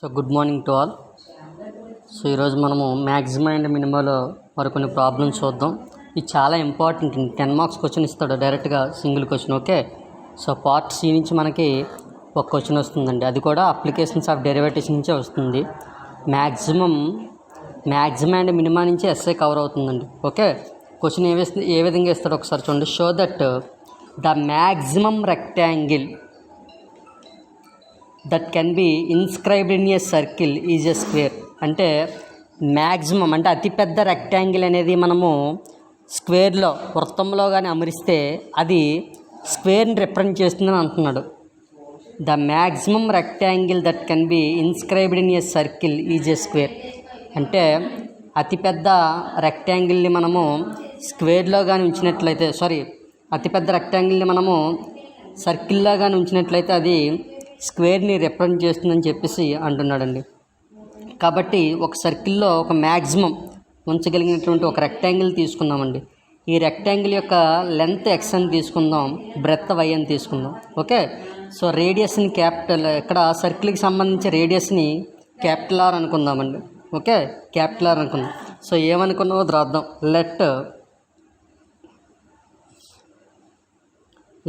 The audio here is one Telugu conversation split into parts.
So good morning to all. So ఈరోజు మనము మ్యాక్సిమం అండ్ మినిమంలో కొన్ని ప్రాబ్లమ్స్ చూద్దాం. ఇది చాలా ఇంపార్టెంట్. 10 మార్క్స్ క్వశ్చన్ ఇస్తాడు డైరెక్ట్గా, single question. Okay, so part C నుంచి మనకి ఒక క్వశ్చన్ వస్తుందండి, అది కూడా అప్లికేషన్స్ ఆఫ్ డెరివేటివ్స్ నుంచే వస్తుంది. మ్యాక్సిమం అండ్ మినిమం నుంచి ఎస్ఐ కవర్ అవుతుందండి. ఓకే, క్వశ్చన్ ఏ విధంగా ఇస్తాడో ఒకసారి చూడండి. Show that the maximum rectangle that can be inscribed in a circle is a square. అంటే మ్యాక్సిమం అంటే అతిపెద్ద రెక్టాంగిల్ అనేది మనము స్క్వేర్లో, వృత్తంలో కానీ అమరిస్తే అది స్క్వేర్ని రిప్రజెంట్ చేస్తుందని అంటున్నాడు. The maximum rectangle that can be inscribed in a circle is a square. అంటే అతిపెద్ద రెక్టాంగిల్ని మనము స్క్వేర్లో కానీ ఉంచినట్లయితే, అతిపెద్ద రెక్టాంగిల్ని మనము సర్కిల్లో కానీ ఉంచినట్లయితే అది స్క్వేర్ని రిప్రజెంట్ చేస్తుందని చెప్పేసి అంటున్నాడండి. కాబట్టి ఒక సర్కిల్లో ఒక మ్యాక్సిమం ఉంచగలిగినటువంటి ఒక రెక్టాంగిల్ తీసుకుందామండి. ఈ రెక్టాంగిల్ యొక్క లెంత్ ఎక్స్ అని తీసుకుందాం, బ్రెత్ వై అని తీసుకుందాం. ఓకే, సో రేడియస్ని క్యాపిటల్, ఇక్కడ సర్కిల్కి సంబంధించి రేడియస్ని క్యాపిటల్ ఆర్ అనుకుందామండి. ఓకే, క్యాపిటల్ ఆర్ అనుకుందాం. సో ఏమనుకున్నామో రాద్దాం.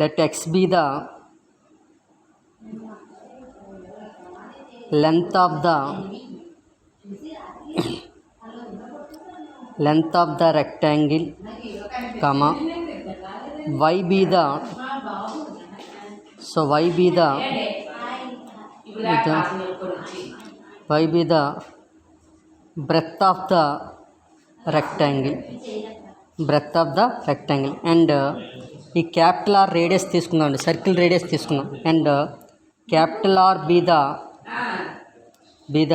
Let X be the length of the rectangle, comma y be the breadth of the rectangle, and ఈ క్యాపిటల్ ఆర్ రేడియస్ తీసుకుందాం అండి, సర్కిల్ రేడియస్ తీసుకుందాం. And capital R be the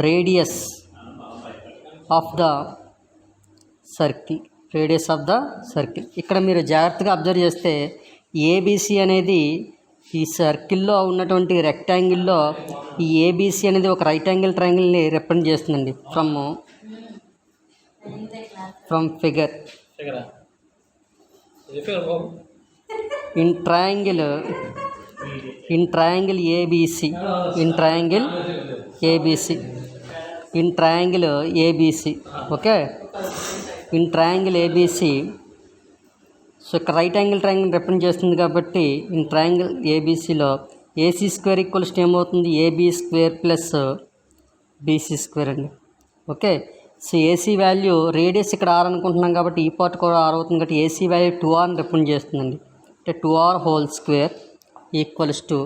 radius of the circle, ఇక్కడ మీరు జాగ్రత్తగా అబ్జర్వ్ చేస్తే ఏబిసి అనేది ఈ సర్కిల్లో ఉన్నటువంటి రెక్టాంగిల్లో ఈ ఏబిసి అనేది ఒక రైట్ యాంగిల్ ట్రయాంగిల్ని రిప్రజెంట్ చేస్తుందండి. From figure in triangle ABC, okay, in triangle ABC. So ఇక్కడ రైట్ యాంగిల్ ట్రయాంగిల్ రిప్రజెంట్ చేస్తుంది కాబట్టి ఇన్ ట్రయాంగిల్ ABCలో AC స్క్వేర్ ఈక్వల్స్ ఏమవుతుంది, AB square plus BC square అండి. Okay, so AC value radius ఇక్కడ R అనుకుంటున్నాం కాబట్టి ఈ పార్ట్ కూడా R అవుతుంది కాబట్టి AC వాల్యూ 2R అని రిప్రజెంట్ చేస్తుందండి. అంటే 2R whole square equals to,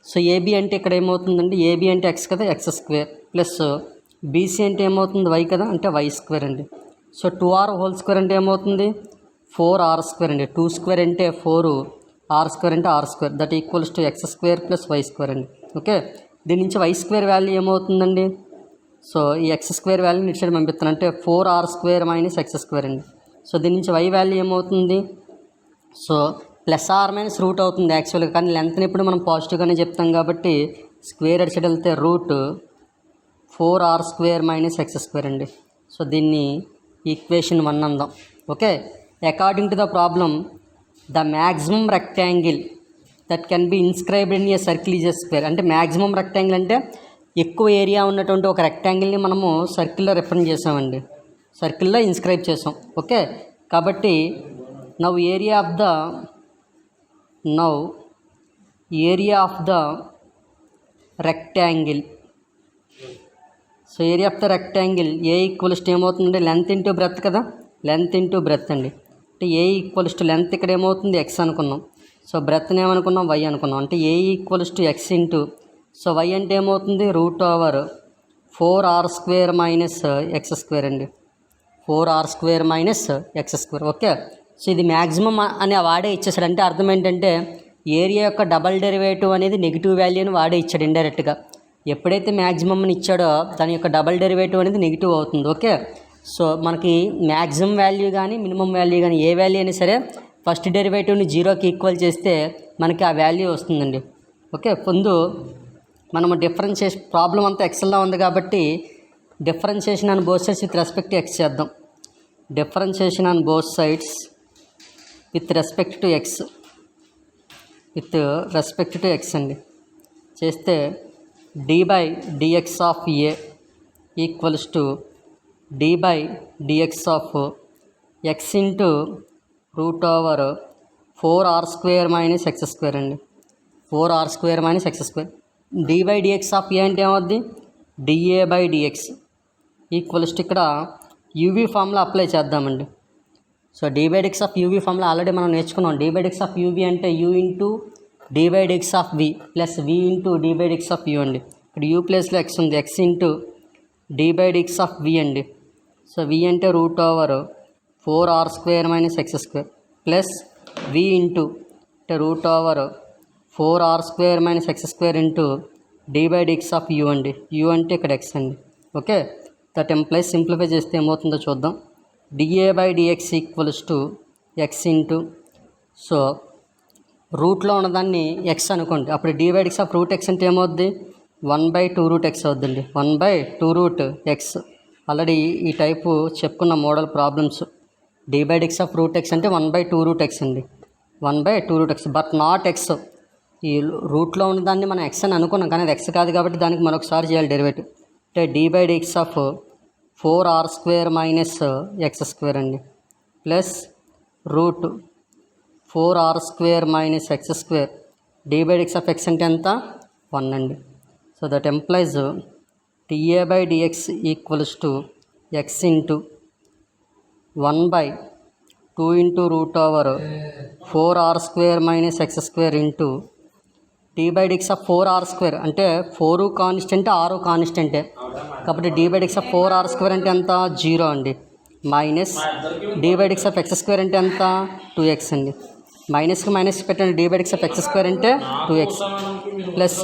so AB అంటే ఇక్కడ ఏమవుతుందండి, AB అంటే X కదా, X స్క్వేర్ ప్లస్ BC అంటే ఏమవుతుంది, Y కదా, అంటే Y స్క్వేర్ అండి. సో 2R హోల్ స్క్వేర్ అంటే ఏమవుతుంది, 4R స్క్వేర్ అండి. 2 స్క్వేర్ అంటే 4, R స్క్వేర్ అంటే R square, that equals to X square plus Y square అండి. ఓకే, దీని నుంచి Y స్క్వేర్ వాల్యూ ఏమవుతుందండి, సో ఈ X స్క్వేర్ వాల్యూని ఇటు సైడ్ పంపిస్తాను, అంటే 4R square minus X square అండి. సో దీని నుంచి Y వాల్యూ ఏమవుతుంది, so plus R minus root అవుతుంది యాక్చువల్గా, కానీ లెంత్ని ఇప్పుడు మనం పాజిటివ్గానే చెప్తాం కాబట్టి స్క్వేర్ అటు సైడ్ వెళ్తే root 4R square minus X square అండి. సో దీన్ని ఈక్వేషన్ 1 అందాం. Okay, according to the problem the maximum rectangle that can be inscribed in a circle is a square. అంటే మ్యాక్సిమం రెక్టాంగిల్ అంటే ఎక్కువ ఏరియా ఉన్నటువంటి ఒక రెక్టాంగిల్ని మనము సర్కిల్లో రిప్రజెంట్ చేసామండి, సర్కిల్లో ఇన్స్క్రైబ్ చేసాం. ఓకే, కాబట్టి now area of the rectangle, so area of the rectangle A equals to ఏమవుతుందంటే లెంత్ ఇంటూ బ్రెత్ కదా, లెంత్ ఇంటూ బ్రెత్ అండి. అంటే ఏ ఈక్వల్స్ టు లెంత్ ఇక్కడ ఏమవుతుంది ఎక్స్ అనుకున్నాం, సో బ్రెత్ని ఏమనుకున్నాం వై అనుకున్నాం. అంటే A equals to X into, so Y అంటే ఏమవుతుంది root over 4R square minus X square అండి, 4R square minus X square. Okay, so ఇది మ్యాక్సిమం అని వాడే ఇచ్చేసాడు. అంటే అర్థం ఏంటంటే ఏరియా యొక్క డబల్ డెరివేటివ్ అనేది నెగిటివ్ వాల్యూ అని వాడే ఇచ్చాడు ఇండైరెక్ట్గా. ఎప్పుడైతే మ్యాక్సిమం అని ఇచ్చాడో దాని యొక్క డబల్ డెరివేటివ్ అనేది నెగిటివ్ అవుతుంది. ఓకే, సో మనకి మ్యాక్సిమం వాల్యూ కానీ మినిమం వాల్యూ కానీ ఏ వాల్యూ అయినా సరే ఫస్ట్ డెరివేటివ్ని 0కి ఈక్వల్ చేస్తే మనకి ఆ వాల్యూ వస్తుందండి. ఓకే, ముందు మనము డిఫరెన్షియేషన్ ప్రాబ్లం అంతా ఎక్స్లో ఉంది కాబట్టి differentiation on both sides with respect to X చేద్దాం. Differentiation on both sides with respect to X అండి చేస్తే D by dx of a equals to d by dx of x into root over 4r square minus x square అండి. 4r square minus x square. d by dx of a అంటే ఏమవుద్ది, dA by dx equals to ఇక్కడ యూవీ ఫార్ములా అప్లై చేద్దామండి. So d by dx of UV formula already మనం నేర్చుకున్నాం. d by dx of UV అంటే u into d by dx of v plus v into d by dx of u అండి. ఇక్కడ u ప్లేస్లో x ఉంది, x into d by dx of v అండి. సో v అంటే route over 4r square minus x square plus v into అంటే route over 4r square minus x square into d by dx of u అండి. u అంటే ఇక్కడ x అండి. ఓకే, దట్ ఎంప్లాయిస్ సింప్లిఫై చేస్తే ఏమవుతుందో చూద్దాం. dA by dx equals to x into, so రూట్లో ఉన్నదాన్ని x అనుకోండి, అప్పుడు d by dx of root x అంటే ఏమవుద్ది, 1/2 రూట్ x అవుద్దండి. 1/2 రూట్ x ఆల్రెడీ ఈ టైపు చెప్పుకున్న model problems. d by dx of root x అంటే 1/2 రూట్ x అండి. 1/2 రూట్ x బట్ నాట్ x. ఈ రూట్లో ఉన్నదాన్ని మనం x అని అనుకున్నాం, కానీ అది x కాదు కాబట్టి దానికి మరొకసారి చేయాలి డెరివేటివ్. అంటే d by dx of 4r square minus x square అండి plus root 4r square minus x square d by dx of x అంటే ఎంత, 1 అండి. So that implies dA by dx equals to x into 1/2 into root over 4r square minus x square into d by dx of 4r square అంటే 4 కాన్స్టెంట్ 6 కాన్స్టెంటే కాబట్టి d by dx of 4r square అంటే ఎంత, 0 అండి. Minus d by dx of x square అంటే ఎంత, 2x అండి. మైనస్కి మైనస్ పెట్టండి, d by dx of x square అంటే 2x plus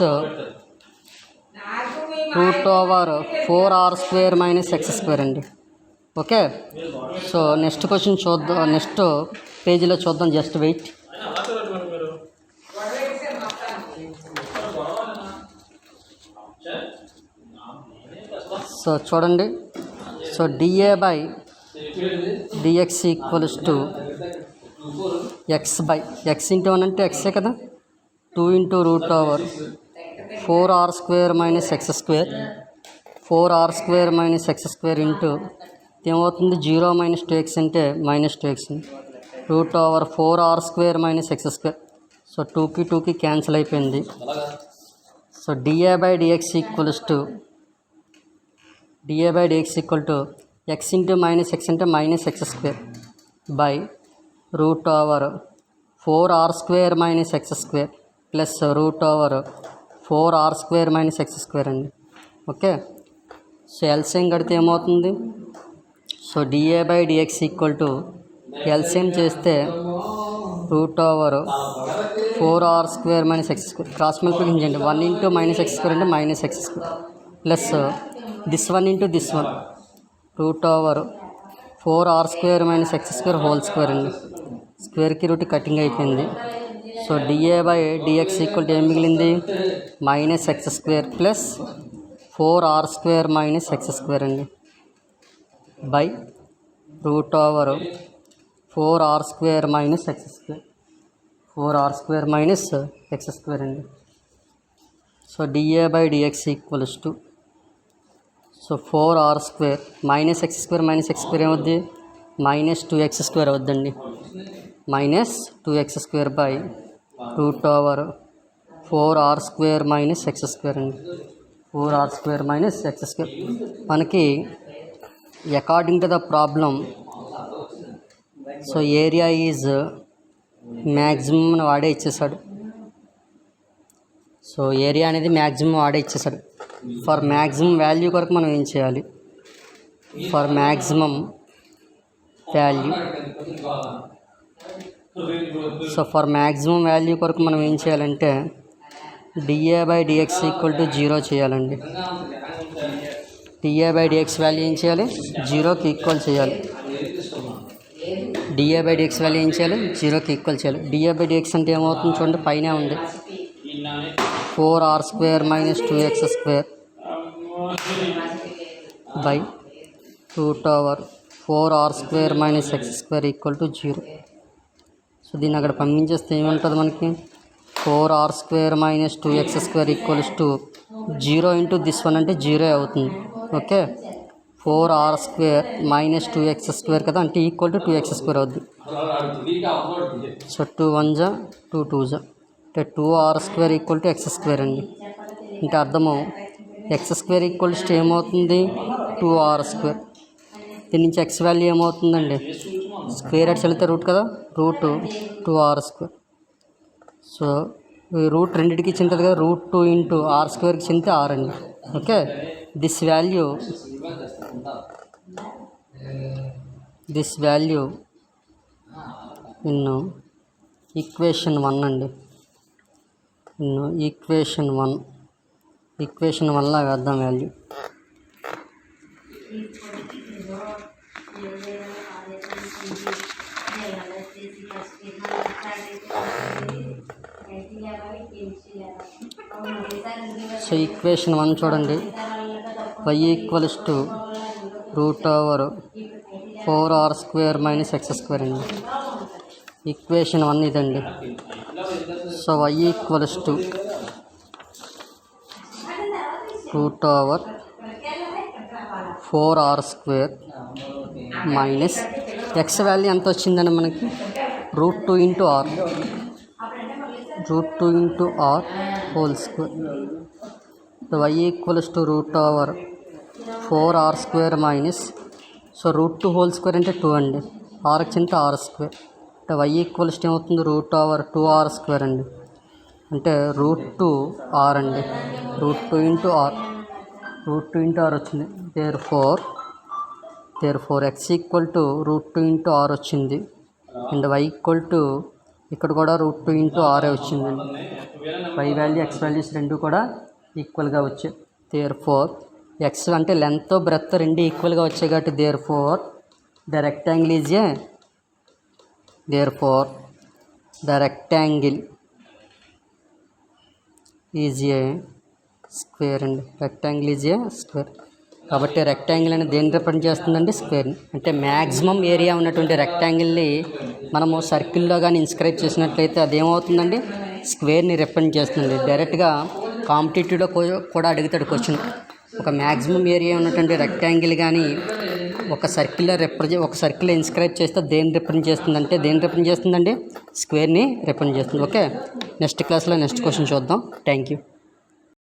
root over 4r square minus x square అండి. ఓకే, సో నెక్స్ట్ క్వశ్చన్ చూద్దాం, నెక్స్ట్ పేజీలో చూద్దాం. Just wait. సో చూడండి, so dA by dx equals to x into 1 అంటే xే కదా, 2 into root over 4r square minus x square 4r square minus x square into ఏమవుతుంది, 0 మైనస్ 2x అంటే minus 2x route over 4r square minus x square. So 2కి 2కి క్యాన్సిల్ అయిపోయింది. So dA by dx equals to dA by dx equal to x into minus x అంటే minus x square by root over 4r square minus x square plus root over 4r square minus x square అండి. ఓకే, సో ఎల్సిఎం కడితే ఏమవుతుంది, so dA by dx equal to LCM చేస్తే route over 4r square minus x square cross multiplication చేయండి. 1 ఇంటూ మైనస్ x స్క్వేర్ అంటే minus x square plus this 1 into this 1 root over 4r square minus x square whole square అండి. స్క్వేర్కి రూట్ కటింగ్ అయిపోయింది. So dA by dx equal to ఏం మిగిలింది, minus x square plus 4r square minus x square అండి by root over 4r square minus x square 4r square minus x square అండి. So dA by dx equals to, so 4r square minus x square minus x square ఏమవుద్ది, మైనస్ 2x స్క్వేర్ అవుద్దండి. Minus 2x square by root over 4r square minus x square అండి. 4r square minus x square. మనకి according to the problem so area is maximum వాడే ఇచ్చేసాడు. సో ఏరియా అనేది మ్యాక్సిమం వాడే ఇచ్చేసాడు. ఫర్ మ్యాక్సిమం వాల్యూ కొరకు మనం ఏం చేయాలి, for maximum value, so for maximum value కొరకు మనం ఏం చేయాలంటే dA by dx equal to 0 చేయాలండి. dA by dx వాల్యూ ఏం చేయాలి, 0కి ఈక్వల్ చేయాలి. dA by dx వాల్యూ ఏం చేయాలి, 0కి ఈక్వల్ చేయాలి. dA by dx అంటే ఏమవుతుంది చూడండి, పైనే ఉంది 4r square minus 2x square by root over 4r square minus x square equal to 0. So దీన్ని అక్కడ పంపించేస్తే ఏముంటుంది మనకి, 4r square minus 2x square equals to zero into this one అంటే జీరో అవుతుంది. ఓకే, 4r² మైనస్ 2x² కదా, అంటే ఈక్వల్ టు 2x² అవుద్ది. సో 2 1 జా 2 2 జా అంటే 2r² ఈక్వల్ టు x² అండి. అంటే అర్థము x² ఈక్వల్ టు ఏమవుతుంది 2r². దీని నుంచి x వాల్యూ ఏమవుతుందండి, స్క్వేర్ హెడ్స్ వెళ్తే రూట్ కదా, రూట్ 2r². సో ఈ రూట్ రెండింటికి చెందుతుంది కదా, రూట్ 2 ఇంటూ r²కి చెందితే r అండి. ఓకే, దిస్ వాల్యూ ఇన్ను ఈక్వేషన్ 1 అండి. ఇన్ను ఈక్వేషన్ 1 వేద్దాం వాల్యూ. సో ఈక్వేషన్ 1 చూడండి, y equals to √4r² minus x² అండి. ఈక్వేషన్ 1 ఇదండి. So y equals to √4r² minus x value ఎంత వచ్చిందండి మనకి, √2 into r whole square. y equals to √4r² minus, so √2 whole square అంటే 2 అండి, rకి చెందితే r². అంటే y ఈక్వల్స్ ఏమవుతుంది √2r² అండి, అంటే √2r అండి, √2 ఇంటూ r వచ్చింది. Therefore x equal to √2 into r వచ్చింది, అండ్ y ఈక్వల్ టు ఇక్కడ కూడా √2 ఇంటూ r వచ్చిందండి. y వాల్యూ x వాల్యూస్ రెండు కూడా ఈక్వల్గా వచ్చాయి. దేర్4 x అంటే లెంత్ బ్రెత్ రెండు ఈక్వల్గా వచ్చాయి కాబట్టి therefore the rectangle is a square అండి. రెక్టాంగిల్ ఈజ్ ఏ స్క్వేర్ కాబట్టి రెక్టాంగిల్ అనేది దేన్ని రిప్రజెంట్ చేస్తుందండి, స్క్వేర్ని. అంటే మ్యాక్సిమం ఏరియా ఉన్నటువంటి రెక్టాంగిల్ని మనము సర్కిల్లో కానీ ఇన్స్క్రైబ్ చేసినట్లయితే అదేమవుతుందండి, స్క్వేర్ని రిప్రజెంట్ చేస్తుంది. డైరెక్ట్గా కాంపిటేటివ్లో కూడా అడుగుతాడు క్వశ్చన్, ఒక మ్యాక్సిమం ఏరియా ఉన్నటువంటి రెక్టాంగిల్ కానీ ఒక సర్కిల్లో ఇన్స్క్రైబ్ చేస్తే దేన్ని రిప్రజెంట్ చేస్తుందండి, స్క్వేర్ని రిప్రజెంట్ చేస్తుంది. ఓకే, నెక్స్ట్ క్లాస్లో నెక్స్ట్ క్వశ్చన్ చూద్దాం. Thank you.